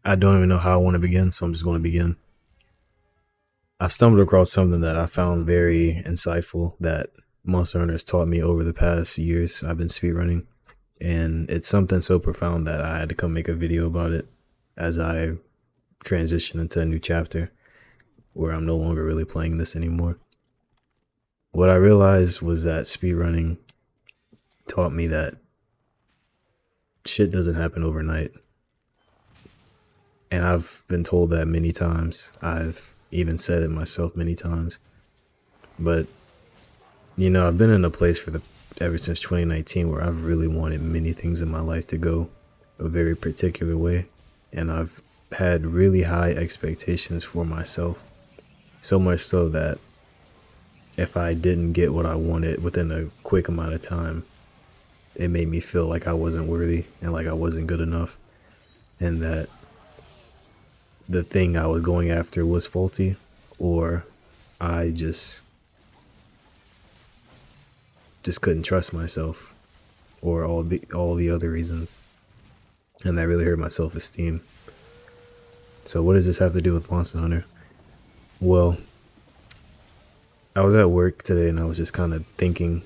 I don't even know how I want to begin, so I'm just going to begin. I've stumbled across something that I found very insightful that Monster Hunter has taught me over the past years I've been speedrunning. And it's something so profound that I had to come make a video about it as I transition into a new chapter where I'm no longer really playing this anymore. What I realized was that speedrunning taught me that shit doesn't happen overnight. And I've been told that many times. I've even said it myself many times. But, I've been in a place ever since 2019 where I've really wanted many things in my life to go a very particular way. And I've had really high expectations for myself. So much so that if I didn't get what I wanted within a quick amount of time, it made me feel like I wasn't worthy and like I wasn't good enough. And that the thing I was going after was faulty, or I just couldn't trust myself, or all the other reasons. And that really hurt my self-esteem. So what does this have to do with Monster Hunter? Well, I was at work today and I was just kind of thinking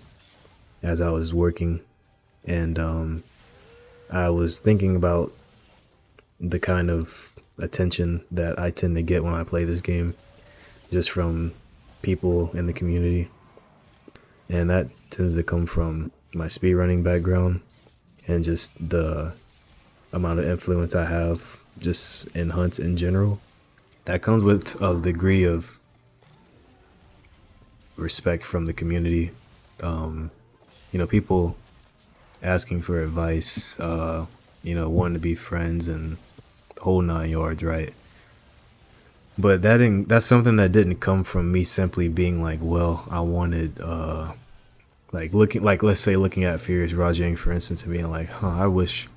as I was working, and I was thinking about the kind of attention that I tend to get when I play this game, just from people in the community. And that tends to come from my speedrunning background and just the amount of influence I have just in hunts in general. That comes with a degree of respect from the community. People asking for advice, wanting to be friends and the whole 9 yards, right? But that's something that didn't come from me simply being like, well, I wanted, let's say looking at Furious Rajang, for instance, and being like, I wish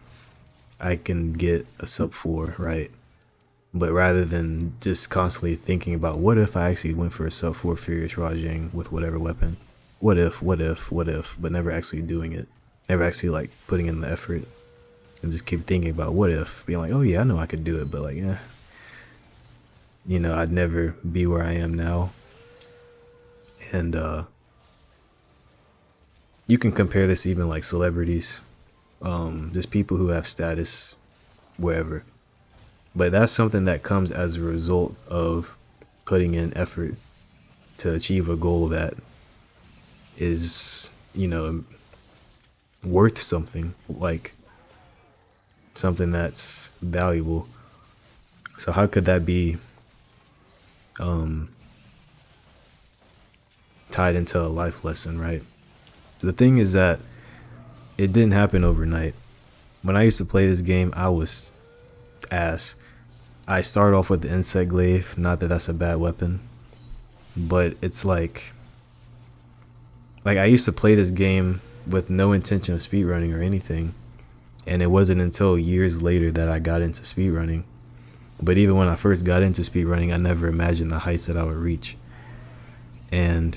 I can get a sub 4, right? But rather than just constantly thinking about what if I actually went for a sub 4 Furious Rajang with whatever weapon, what if, but never actually doing it, never actually like putting in the effort, and just keep thinking about what if, being like, oh yeah, I know I could do it, but like, I'd never be where I am now. And you can compare this even like celebrities, just people who have status wherever. But that's something that comes as a result of putting in effort to achieve a goal that is, worth something, like something that's valuable. So how could that be tied into a life lesson, right? The thing is that it didn't happen overnight. When I used to play this game, I was ass. I started off with the insect glaive, not that that's a bad weapon, but it's like I used to play this game with no intention of speedrunning or anything, and it wasn't until years later that I got into speedrunning. But even when I first got into speedrunning, I never imagined the heights that I would reach. And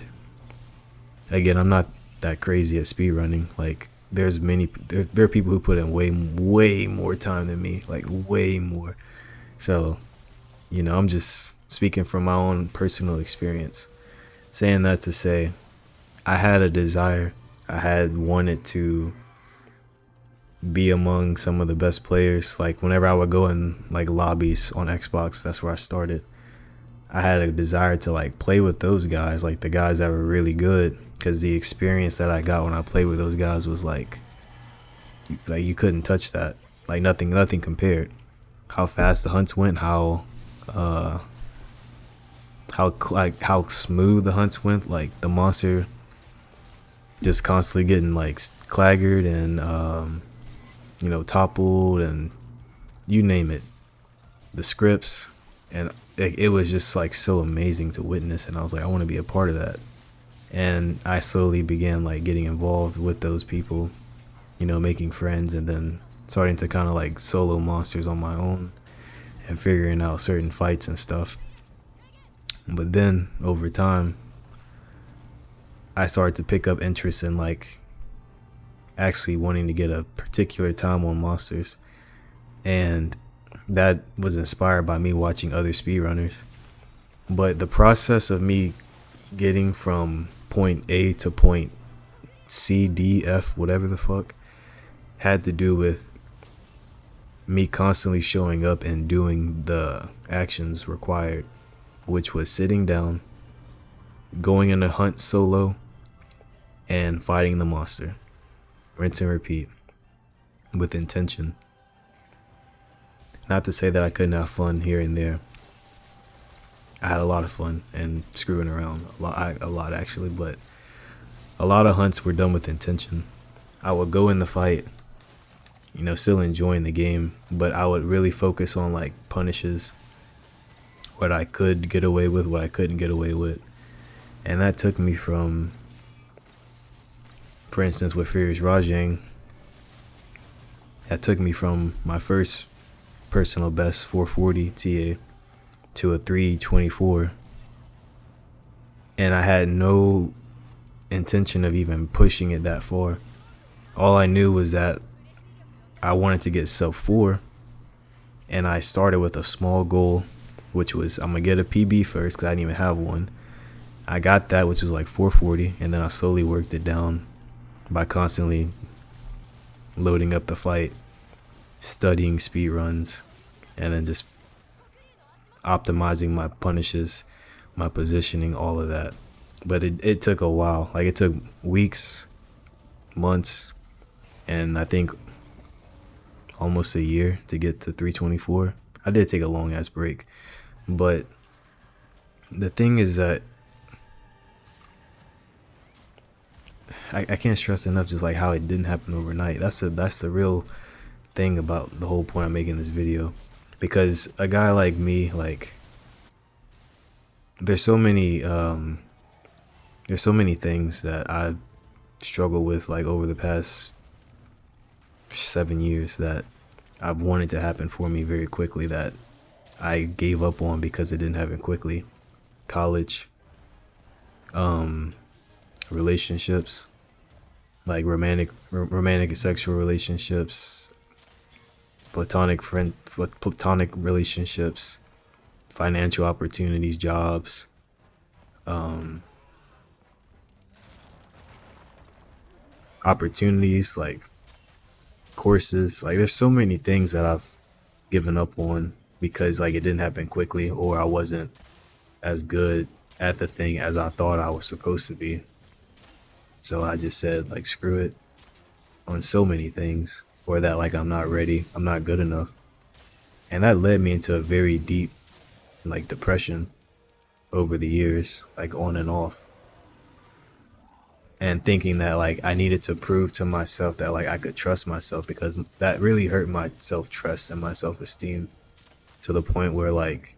again, I'm not that crazy at speedrunning. Like, there are people who put in way more time than me, like way more. So, I'm just speaking from my own personal experience. Saying that to say, I had a desire. I had wanted to be among some of the best players. Like, whenever I would go in like lobbies on Xbox, that's where I started. I had a desire to like play with those guys, like the guys that were really good, because the experience that I got when I played with those guys was like you couldn't touch that. Like nothing compared. How fast the hunts went, how smooth the hunts went, like the monster just constantly getting like claggered and toppled, and you name it, the scripts, and it was just like so amazing to witness. And I was like, I want to be a part of that. And I slowly began like getting involved with those people, making friends, and then starting to kind of like solo monsters on my own and figuring out certain fights and stuff. But then over time, I started to pick up interest in like actually wanting to get a particular time on monsters. And that was inspired by me watching other speedrunners. But the process of me getting from point A to point C, D, F, whatever the fuck, had to do with me constantly showing up and doing the actions required, which was sitting down, going in a hunt solo, and fighting the monster. Rinse and repeat with intention. Not to say that I couldn't have fun here and there. I had a lot of fun and screwing around a lot actually, but a lot of hunts were done with intention. I would go in the fight, you know, still enjoying the game, but I would really focus on like punishes, what I could get away with, what I couldn't get away with. And that took me from, for instance, with Furious Rajang, that took me from my first personal best 440 TA to a 324. And I had no intention of even pushing it that far. All I knew was that I wanted to get sub 4, and I started with a small goal, which was I'm gonna get a PB first because I didn't even have one. I got that, which was like 440, and then I slowly worked it down by constantly loading up the fight, studying speed runs, and then just optimizing my punishes, my positioning, all of that. But it took a while. Like, it took weeks, months, and I think almost a year to get to 324. I did take a long ass break, but the thing is that I can't stress enough just like how it didn't happen overnight. That's the real thing about the whole point of making this video, because a guy like me, like, there's so many things that I've struggled with like over the past 7 years that I've wanted to happen for me very quickly that I gave up on because it didn't happen quickly. College, relationships, like romantic and sexual relationships, platonic relationships, financial opportunities, jobs, opportunities like courses. Like, there's so many things that I've given up on because like it didn't happen quickly, or I wasn't as good at the thing as I thought I was supposed to be. So I just said like screw it on so many things, or that like I'm not ready, I'm not good enough. And that led me into a very deep like depression over the years, like on and off. And thinking that like I needed to prove to myself that like I could trust myself, because that really hurt my self-trust and my self-esteem, to the point where like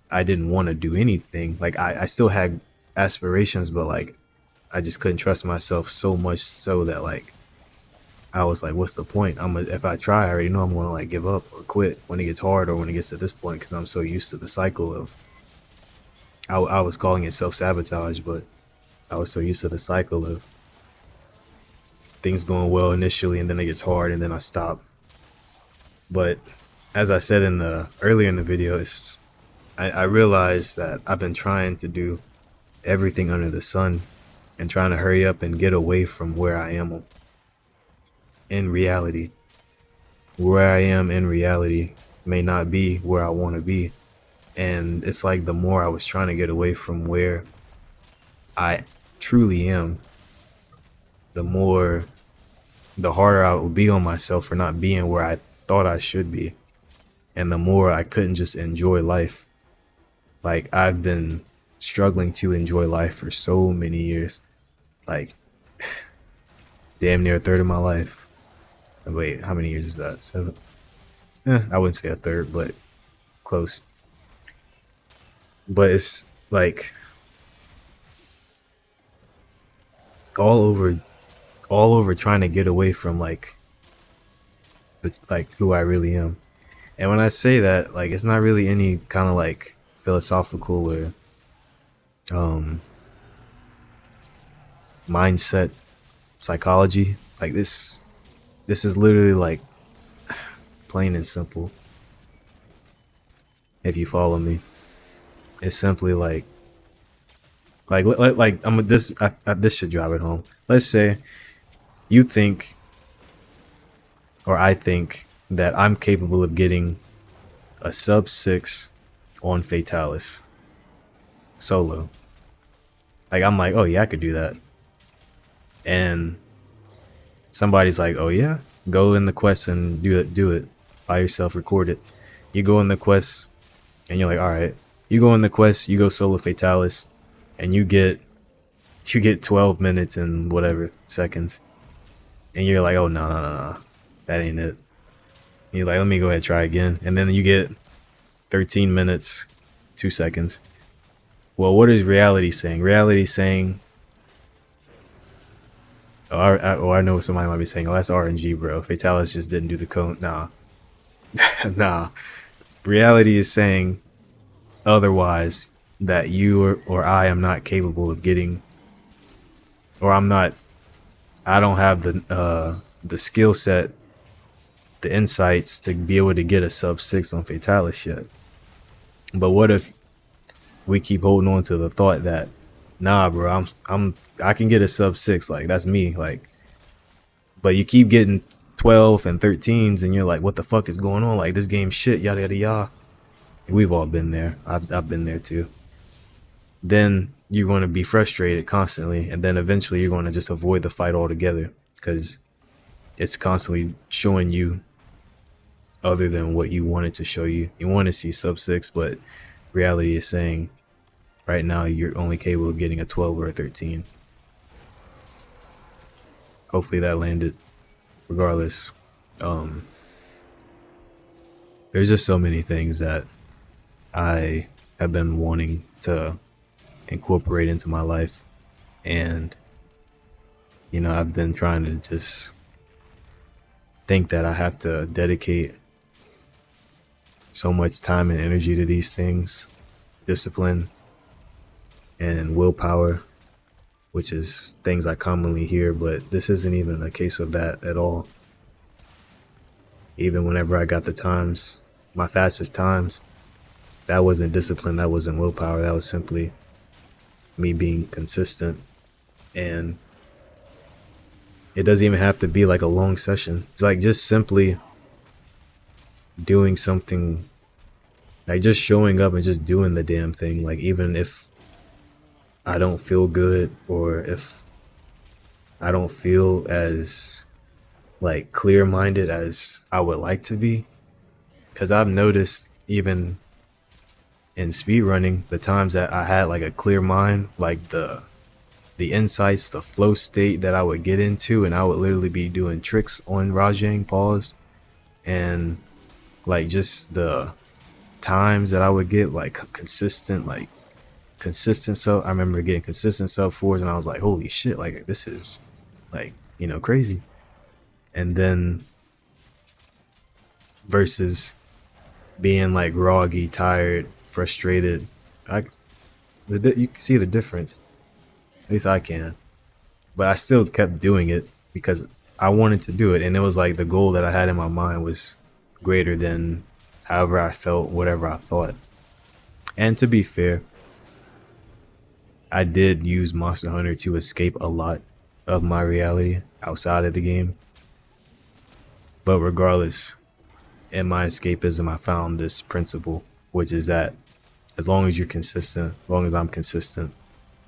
I didn't want to do anything. Like I still had aspirations, but like I just couldn't trust myself so much so that like I was like, what's the point? If I try, I already know I'm gonna like give up or quit when it gets hard, or when it gets to this point, because I'm so used to the cycle of, I was calling it self-sabotage, but I was so used to the cycle of things going well initially and then it gets hard and then I stop. But as I said earlier in the video, I realized that I've been trying to do everything under the sun and trying to hurry up and get away from where I am in reality. Where I am in reality may not be where I want to be. And it's like the more I was trying to get away from where I truly am, the harder I would be on myself for not being where I thought I should be. And the more I couldn't just enjoy life. Like, I've been struggling to enjoy life for so many years. Like, damn near a third of my life. Wait, how many years is that? 7? I wouldn't say a third, but close. But it's like all over trying to get away from like who I really am. And when I say that, like, it's not really any kind of like philosophical or mindset psychology. Like, this is literally like plain and simple. if you follow me. It's simply like this should drive it home. Let's say you think, or I think, that I'm capable of getting a sub 6 on Fatalis solo. Like, I'm like, oh yeah, I could do that. And somebody's like, oh yeah, go in the quest and do it by yourself, record it. You go in the quest and you're like, all right. You go in the quest, you go solo Fatalis, and you get 12 minutes and whatever seconds. And you're like, oh no, that ain't it. And you're like, let me go ahead and try again. And then you get 13 minutes, 2 seconds. Well, what is reality saying? Reality saying, I know somebody might be saying, oh, that's RNG, bro. Fatalis just didn't do the cone. Nah. Nah. Reality is saying otherwise, that you or I am not capable of getting, or I don't have the skill set, the insights to be able to get a sub 6 on Fatalis yet. But what if we keep holding on to the thought that, nah, bro, I can get a sub 6, like that's me, like, but you keep getting 12 and 13s and you're like, what the fuck is going on? Like, this game's shit, yada yada yada. We've all been there. I've been there too. Then you're going to be frustrated constantly, and then eventually you're going to just avoid the fight altogether because it's constantly showing you other than what you wanted to show you. You want to see sub 6, but reality is saying right now you're only capable of getting a 12 or a 13. Hopefully that landed. Regardless, there's just so many things that I have been wanting to incorporate into my life, and you know, I've been trying to just think that I have to dedicate so much time and energy to these things, discipline and willpower, which is things I commonly hear, but this isn't even a case of that at all. Even whenever I got the times, my fastest times, that wasn't discipline, that wasn't willpower, that was simply me being consistent. And it doesn't even have to be like a long session. It's like just simply doing something, like just showing up and just doing the damn thing. Like, even if I don't feel good, or if I don't feel as like clear-minded as I would like to be, because I've noticed even in speedrunning, the times that I had like a clear mind, like the insights, the flow state that I would get into, and I would literally be doing tricks on Rajang pause, and like just the times that I would get like consistent sub. I remember getting consistent sub 4s, and I was like, holy shit, like this is like, you know, crazy. And then versus being like groggy, tired, frustrated, you can see the difference. At least I can. But I still kept doing it because I wanted to do it, and it was like the goal that I had in my mind was greater than however I felt, whatever I thought. And to be fair, I did use Monster Hunter to escape a lot of my reality outside of the game. But regardless, in my escapism, I found this principle, which is that as long as you're consistent, as long as I'm consistent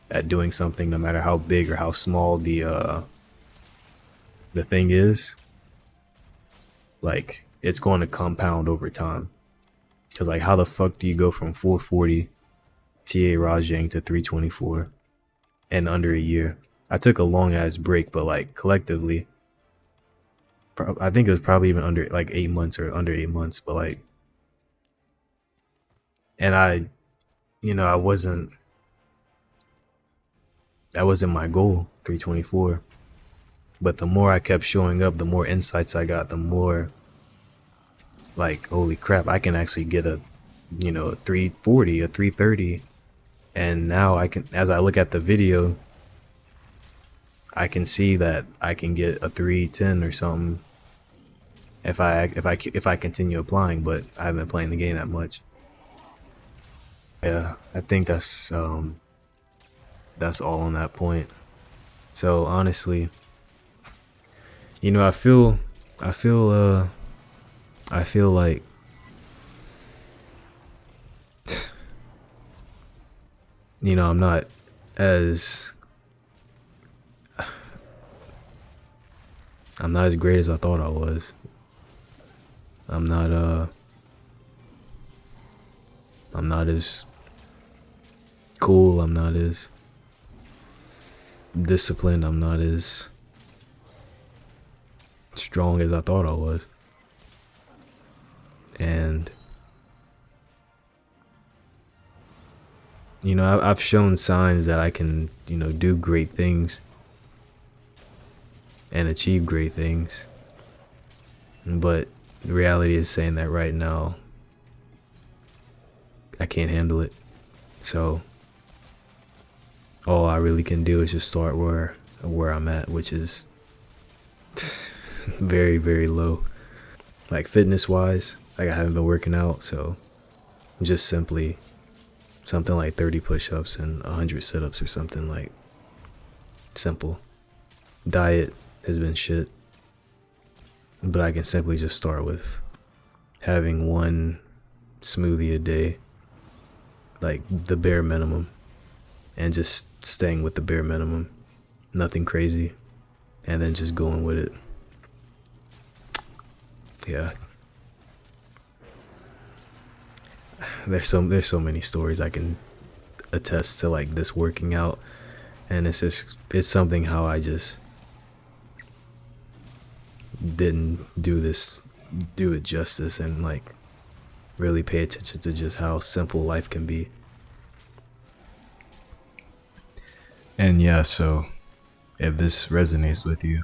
at doing something, no matter how big or how small the thing is, like, it's going to compound over time. Because like, how the fuck do you go from 440 TA Rajang to 324 in under a year? I took a long ass break, but like collectively, I think it was probably even under like 8 months or under 8 months, but like, and that wasn't my goal, 324. But the more I kept showing up, the more insights I got, the more like, holy crap, I can actually get a 340, a 330. And now I can, as I look at the video, I can see that I can get a 310 or something if I continue applying, but I haven't been playing the game that much. Yeah, I think that's all on that point. So honestly, I I feel I feel like I'm not as I'm not as great as I thought I was. I'm not I'm not as cool, I'm not as disciplined, I'm not as strong as I thought I was. And I've shown signs that I can, do great things and achieve great things. But the reality is saying that right now I can't handle it. So all I really can do is just start where I'm at, which is very, very low. Like fitness wise, like I haven't been working out, so just simply something like 30 push-ups and 100 sit-ups or something, like simple. Diet has been shit, but I can simply just start with having one smoothie a day, like the bare minimum, and just staying with the bare minimum, nothing crazy, and then just going with it. Yeah, there's so many stories I can attest to, like this working out, and it's something how I just didn't do it justice, and like really pay attention to just how simple life can be. And yeah, so if this resonates with you,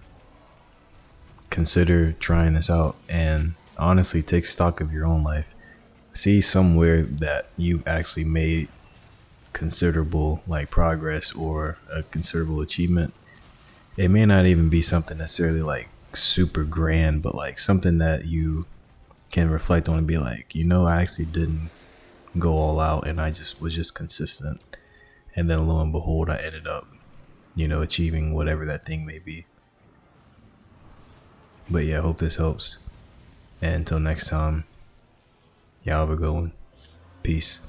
consider trying this out and honestly take stock of your own life. See somewhere that you actually made considerable like progress or a considerable achievement. It may not even be something necessarily like super grand, but like something that you can reflect on and be like, I actually didn't go all out and I just was just consistent. And then lo and behold, I ended up, achieving whatever that thing may be. But yeah, I hope this helps. And until next time, y'all have a good one. Peace.